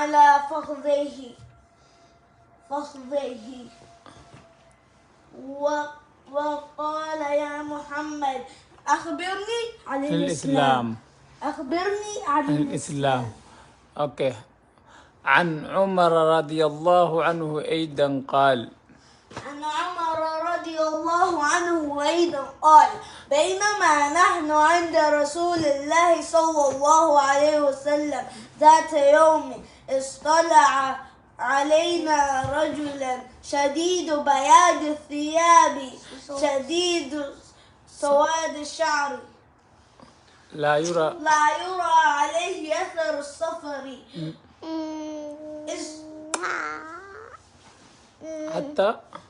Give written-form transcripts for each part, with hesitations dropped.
على فخذيه وقال يا محمد أخبرني عن الإسلام. أخبرني عن الإسلام. أوكي. عن عمر رضي الله عنه أيضا قال. عن عمر رضي الله عنه أيضا قال: بينما نحن عند رسول الله صلى الله عليه وسلم ذات يوم اطلع علينا رجلا شديد بياض الثياب شديد سواد الشعر لا يرى عليه أثر السفر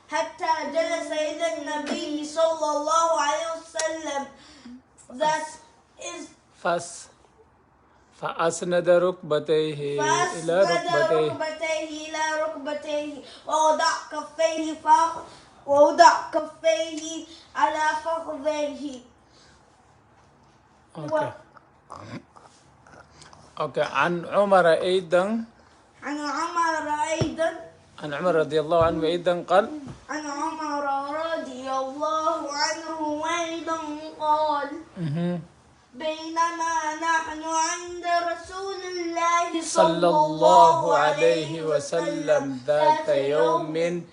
حتى جلس إلى النبي صلى الله عليه وسلم فأسند ركبتيه إلى ركبتيه ووضع كفيه على فخذيه. أوكي. عن عمر رضي الله عنه أيضا قال. عن عمر رضي الله عنه أيضا قال: بينما نحن عند رسول الله صلى الله عليه وسلم ذات يوم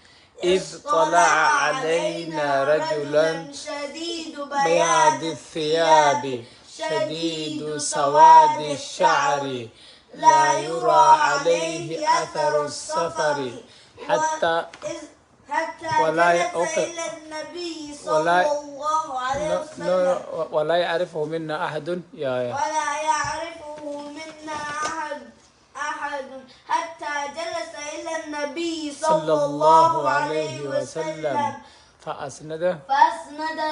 إذ طلع علينا رجلا شديد بياض الثياب شديد سواد الشعر لا يرى عليه أثر السفر حتى ولا النبي صلى الله عليه وسلم ولا يعرفه منا أحد ولا يعرفه منا أحد حتى جلس إلى النبي صلى الله عليه وسلم فأسند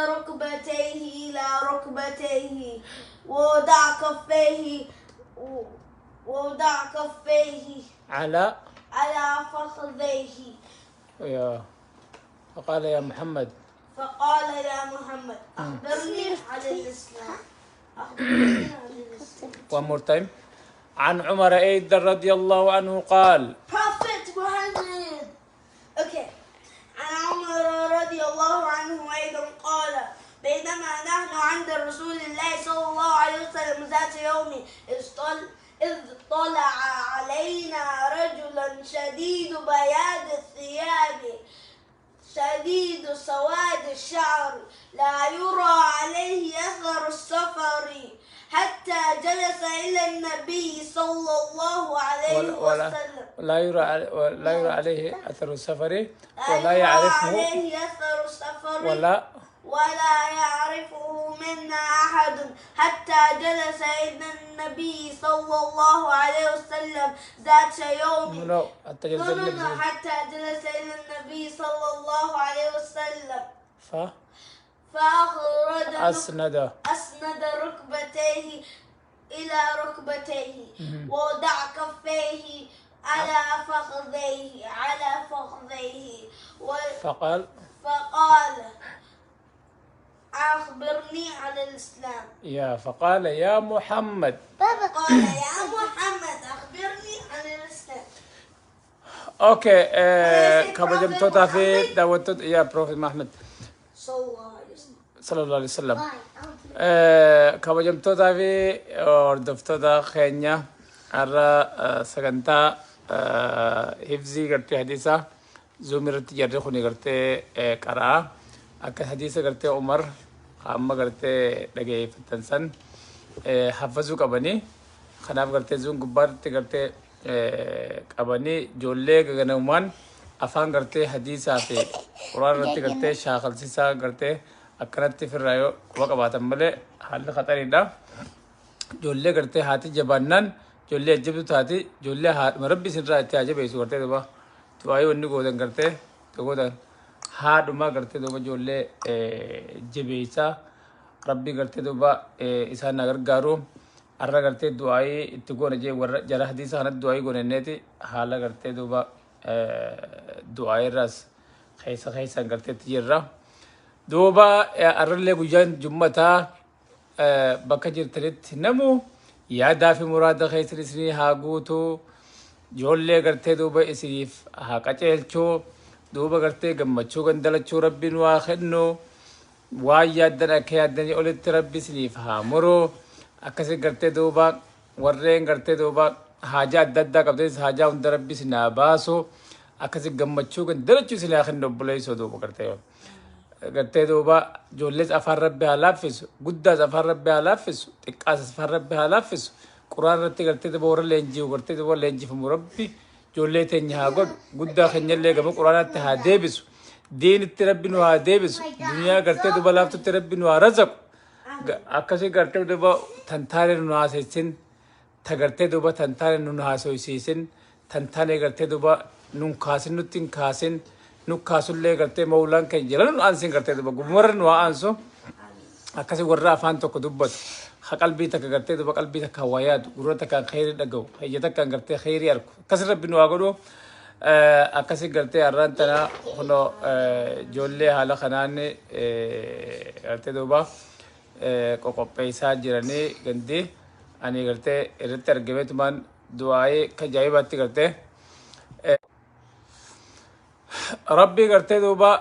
ركبتيه إلى ركبتيه ووضع كفيه على فخذيه. فقال يا محمد أخبرني عن الإسلام. One more time. عن عمر أيضا رضي الله عنه قال. Prophet Muhammad. Okay. عن عمر رضي الله عنه أيضا قال: بينما نحن عند رسول الله صلى الله عليه وسلم ذات يوم إذ طلع علينا رجلا شديد بياض الثياب شديد سواد الشعر لا يرى عليه أثر السفر حتى جلس إلى النبي صلى الله عليه وسلم. لا يرى عليه أثر السفر ولا يعرفه ولا يعرفه منا أحد حتى جلس إلى النبي صلى الله عليه وسلم ذات يوم. حتى جلس إلى النبي صلى الله عليه وسلم أسند ركبتيه إلى ركبتيه ووضع كفيه على فخذيه فقال أخبرني عن الإسلام. فقال يا محمد. أخبرني عن الإسلام. اوكي. kabajamtoota fi daawwattoota yaa Prophet Muhammad sallallahu alaihi wasallam. kabajamtoota fi hordoftoota keenya har'a sagantaa hifzii gartee hadiisa zoom irratti jarri kuni gartee qaraa akka hadiisa gartee Umar amma gartee dhageeffatan san hafazuu qabanii kanaaf gartee zoom gubbaatti gartee qabanii ijoollee gaganamumaan afaan gartee hadiisaa fi quraan irratti gartee shaakalsiisaa gartee akkanatti firraa yoo quba qabaatan malee haalli khaxariidha. Ijoollee gartee haati jabaannaan ijoollee ajjabdu taati ijoollee haadhuma rabbi isinirraa itti ajabeessu gartee duuba tuwaayii wanni gootan gartee gootan haadhuma gartee duuba ijoollee jabeessaa rabbi gartee duuba isaan na gargaaru. Arra gartee du'aayii itti goona jee warra jara hadiisa kanatti du'aayii gooneneeti haala gartee duuba du'aayii irraas keessan garteetti jirra. Duuba arrallee guyyaan jummataa bakka jirtanitti namu yaadaa fi muraada keessan isinii haa guutu. جولي قرتي دوبا إسريف هاكاتيلشو دوبا قرتي قمتشو قندلتشو ربي واخدنو وايادن أكيادن يقولت ربي سنيف هامرو أكسي قرتي دوبا ورين قرتي دوبا حاجة ددا قبضيس حاجة عند ربي سناباسو أكسي قمتشو قندلتشو سلاخن نبليسو دوبا قرتي دوبا جوليس أفر ربي هلافسو قداس أفر ربي هلافسو تقاس أفر ربي هلافسو قرآن رتي قرتي دوبا ورا لينجي وقرتي دوبا لينجي فمربي جولي تنيها قد قدا خنجل لي قبل قرآن تهاديبسو دين التربي نوها ديبس دنيا قرتي دوبا لافتو تربي نوها رزق أكسي قرتي دوبا تنتاري نوها سيسن تقرتي دوبا تنتاري نوها سيسن تنتاري قرتي دوبا نون كاسن نتين كاسن نو كاسن لي قرتي مولان كي جلن أنسين قرتي دوبا قمر نوها أنسو أكسي ورا فان توكو دوبت قلبي تك قرتي دوبا قلبي تك هوايات قرتك كان خير دقو هيتك كان قرتي خير ياركو كسر ربي نوها قدو akkasi gartee har'aan tana kuno ijoollee haala kanaan gartee duuba qoqopheessaa jiranii gandi ani gartee irratti argameetumaan du'aa'ee kajaa'ibaatti gartee rabbii gartee duuba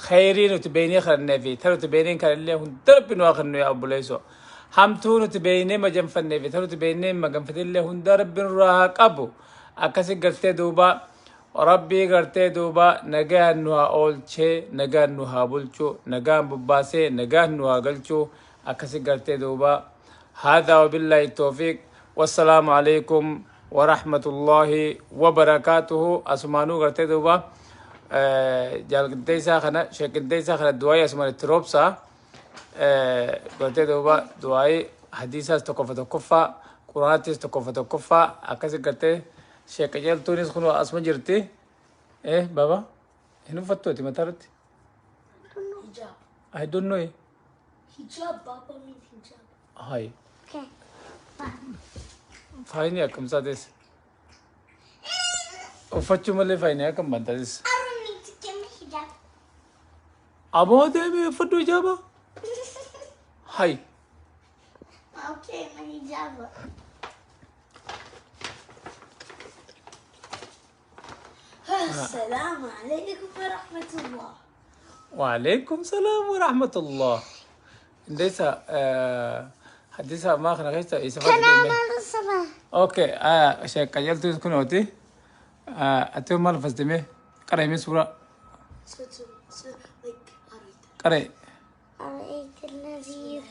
khayrii nuti beeynee kadhannee fi ta nuti beeyneen kadhallee hunda rabbi nu haa kennu yaa obboleessoo hamtuu nuti beeynee majanfannee fi ta nuti beeynee maganfatillee hunda rabbi nurraa haa qabu akkasi gartee duuba rabbii gartee duuba nagaan nu haa oolchee nagaan nu haa bulchuu nagaan bubbaasee nagaan nu haa galchuu akkasi gartee duuba هذا وبالله التوفيق والسلام عليكم ورحمة الله وبركاته أسمانو قرتي دوبا جالكنتي ساخنا شكنتي ساخنا دواي أسمان التروبسا قرتي دوبا دواي حديثة تكفى تكفى قرآن تكفى تكفى أكاسي قرتي شكجال تونس خنو أسمان جرتي إيه بابا هنو فتوتي متارتي hijab. I don't know Hijab, Baba means hijab. هاي Okay. فايني أكم سادس وفتشو ملي فايني أكم بنتادس I don't need to get my hijab. أبو دمي فتو إجابة هاي Okay, my hijab. السلام عليكم ورحمة الله. وعليكم السلام ورحمة الله ديسا حديثا ما خنا غيستا يسافر أنا الصباح. اوكي شيء كجل تكون اوتي اتو مال فزدمي قرأي من سورة قرأي أرأيت الذي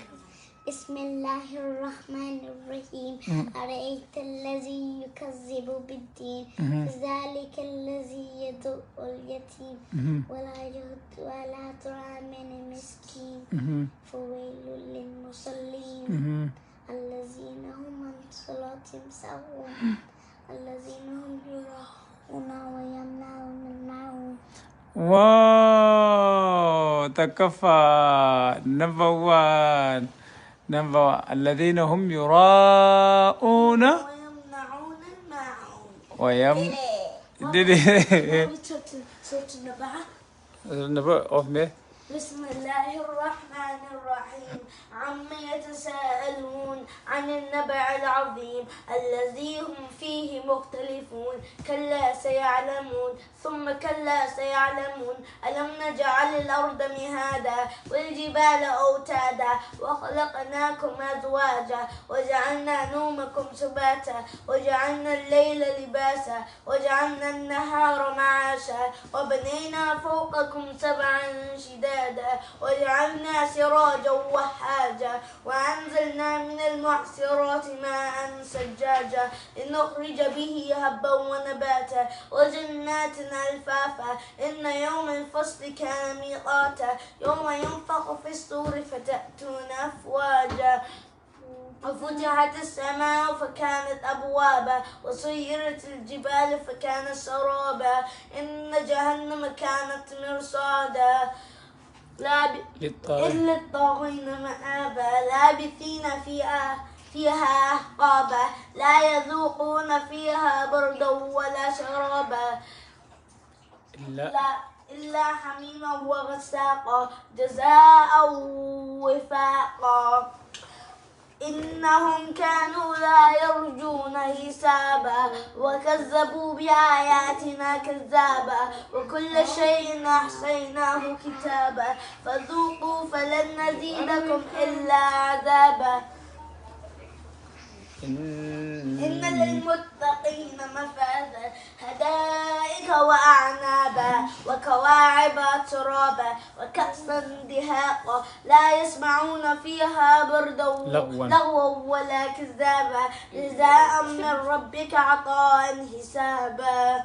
بسم الله الرحمن الرحيم أرأيت الذي يكذب بالدين فذلك الذي يدعو اليتيم ولا يهد ولا طعام المسكين فويل للمصلين الذين هم عن صلاتهم ساهون الذين هم يراءون ويمنعون الماعون واو تكفى نمبر 1 الذين هم يراءون ويمنعون الماعون. نبأ اوف مي بسم الله الرحمن الرحيم عما يتساءلون عن النبع العظيم الذي هم فيه مختلفون كلا سيعلمون ثم كلا سيعلمون ألم نجعل الأرض مهادا والجبال أوتادا وخلقناكم أزواجا وجعلنا نومكم سباتا وجعلنا الليل لباسا وجعلنا النهار معاشا وبنينا فوقكم سبعا شدادا وجعلنا سراجا وهاجا وأنزلنا من المعصرات ماء سجاجا لنخرج به هبا ونباتا وجنات ألفافا إن يوم الفصل كان ميقاتا يوم ينفخ في الصور فتأتون أفواجا وفتحت السماء فكانت أبوابا وسيرت الجبال فكانت سرابا إن جهنم كانت مرصادا إلا الطاغين مآبا لابثين فيها أحقابا لا يذوقون فيها بردا ولا شرابا إلا حميما وغساقا جزاء وفاقا إنهم كانوا لا يرجون حسابا وكذبوا بآياتنا كذابا وكل شيء أحصيناه كتابا فذوقوا فلن نزيدكم إلا عذابا إن للمتقين مفازا حدائق وأعنابا وكواعب ترابا وكأسا دهاقا لا يسمعون فيها بردا لغوا ولا كذابا جزاء من ربك عطاء حسابا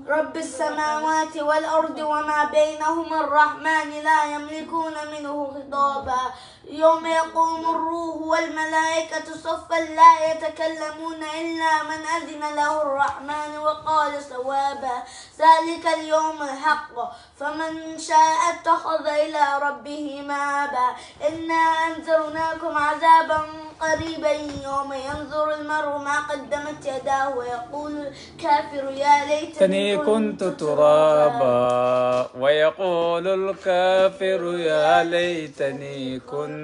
رب السماوات والأرض وما بينهما الرحمن لا يملكون منه خطابا يوم يقوم الروح والملائكة صفا لا يتكلمون إلا من أذن له الرحمن وقال صوابا ذلك اليوم الحق فمن شاء اتخذ إلى ربه مآبا إنا أنذرناكم عذابا قريبا يوم ينظر المرء ما قدمت يداه ويقول الكافر يا ليتني كنت ترابا ويقول الكافر يا ليتني كنت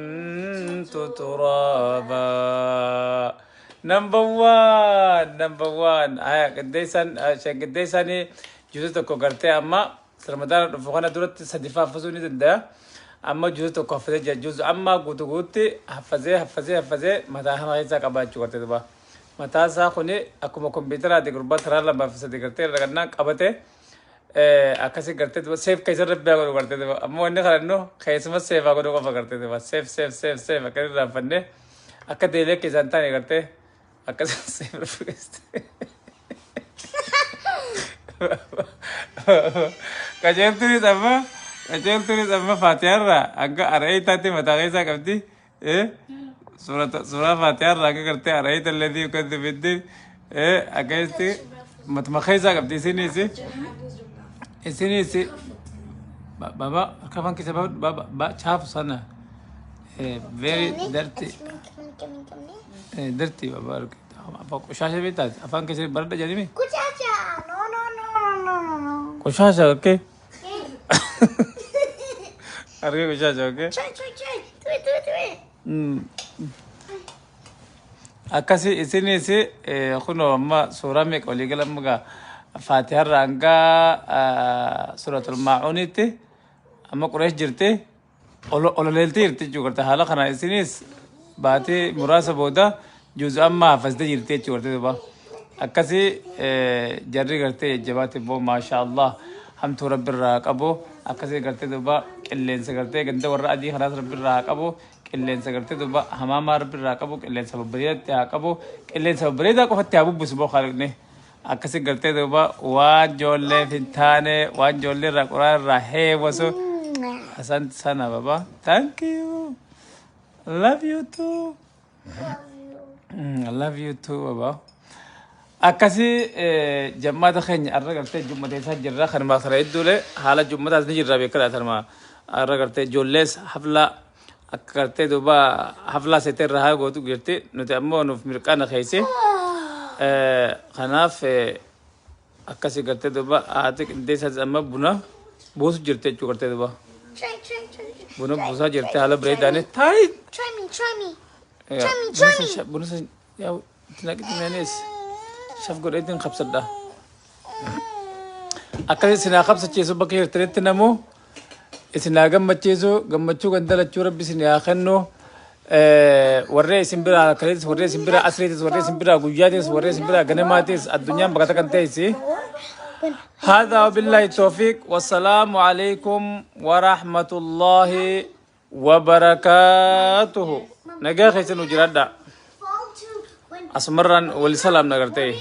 ترابا. Number one قديساني جزء كوكرتي أما رمضان فوقنا دورت صدفة فزوني دندا أما جزء كوفده جزء أما قوتي حفظه متى هنا هيزا كبار شو كرتي دبا متى ساخوني أكو مكمبيوتر هذه قربة ترى لما فسد كرتي ركنا كبته أكاسي كرتي دبا سيف كيسر ربيع كرو كرتي دبا أما وين خلنا كيس ما سيف أكو كفا كرتي دبا سيف أكيد رافنه أكيد كيسان تاني كرتي أكاسي سيف ربيع كجيب تري سما فاتيرة أنك أرأيت تاتي متاعيسا كفتي سورة فاتيرة أنك كرتي أرأيت الذي يكذب بالدين أكيستي متمخيسا كفتي سيني بابا كمان كيسا بابا شاف سنة very dirty dirty بابا كوشاشة بيتا أفان كيسا برد جاني كوشاشة no كوشاشة أوكي أرجع كوشاشة أوكي try أكاسي إسيني خنو أما سورة ميك ولي كلام مغا فاتحة رانغا سورة الماعون تي أما قريش جرتي أولو ليلتي جرتي جو کرتا حالا خنا إسينيس باتي مراسة بودا جزء أما فزده جرتي جو کرتا دبا أكاسي جري کرتے جباتي بو ما شاء الله هم تو رب الراق أبو أكاسي کرتے دبا اللين سكرتے گنده ورا أدي خلاص رب الراق أبو اللين سكرتے دبا هماما رب الراق أبو اللين سبب بريد تياق أبو اللين سبب بريد أكو حتى أبو بسبو خالقني أكاسي کرتے دبا وان جولي فنتاني وان جولي راقرار راهي وسو أسان سانا بابا thank you love you too love you too بابا أكاسي جماعة خيني أرجعت جمعة سجل رخن ما خريت دولة حالا جمعة نجير ربي كلا ثرما أرجعت جولس حفلة أكرت دوبا حفلة ستر رها قوتو قرتي نتأمل نف مركان خيسي خناف أكاسي قرت دوبا آتك ديس هذا أما بنا بوس جرتي شو قرت دوبا بنا بوسا جرتي حالا بريدانه تاي try me بنا يا تناقي تنانيس شاف قريتين خبصة ده أكاد سنا خبصة تيسو بكير تريت نمو سنا جم تيسو جم تشو عندنا تشو ربي سنا خنو ورّي سنبرا كريتس ورّي سنبرا أسريتس ورّي سنبرا غوجاتس ورّي سنبرا غنماتس الدنيا بقتا كنتيسي هذا وبالله التوفيق والسلام عليكم ورحمة الله وبركاته نجاح سنو جرادا أسمران والسلام نغرتي